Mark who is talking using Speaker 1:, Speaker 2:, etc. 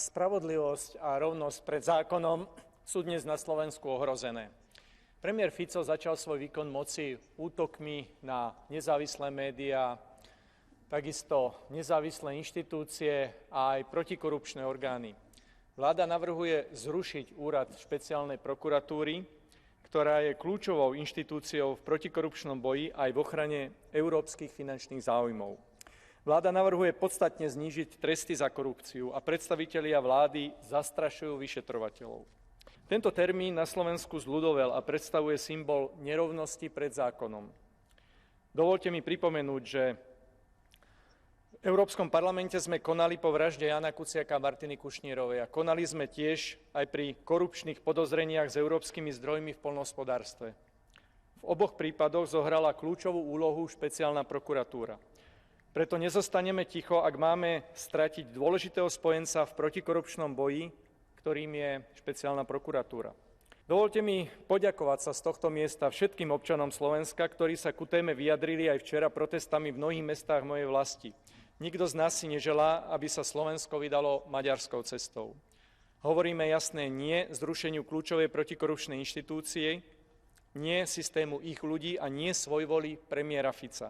Speaker 1: spravodlivosť a rovnosť pred zákonom sú dnes na Slovensku ohrozené. Premiér Fico začal svoj výkon moci útokmi na nezávislé médiá, takisto nezávislé inštitúcie a aj protikorupčné orgány. Vláda navrhuje zrušiť úrad špeciálnej prokuratúry, ktorá je kľúčovou inštitúciou v protikorupčnom boji aj v ochrane európskych finančných záujmov. Vláda navrhuje podstatne znížiť tresty za korupciu a predstavitelia vlády zastrašujú vyšetrovateľov. Tento termín na Slovensku zľudovel a predstavuje symbol nerovnosti pred zákonom. Dovoľte mi pripomenúť, že v Európskom parlamente sme konali po vražde Jána Kuciaka a Martiny Kušnírovej a konali sme tiež aj pri korupčných podozreniach s európskymi zdrojmi v poľnohospodárstve. V oboch prípadoch zohrala kľúčovú úlohu špeciálna prokuratúra. Preto nezostaneme ticho, ak máme stratiť dôležitého spojenca v protikorupčnom boji, ktorým je špeciálna prokuratúra. Dovoľte mi poďakovať sa z tohto miesta všetkým občanom Slovenska, ktorí sa ku téme vyjadrili aj včera protestami v mnohých mestách mojej vlasti. Nikto z nás si neželá, aby sa Slovensko vydalo maďarskou cestou. Hovoríme jasné nie zrušeniu kľúčovej protikorupčnej inštitúcie, nie systému ich ľudí a nie svojvoli premiéra Fica.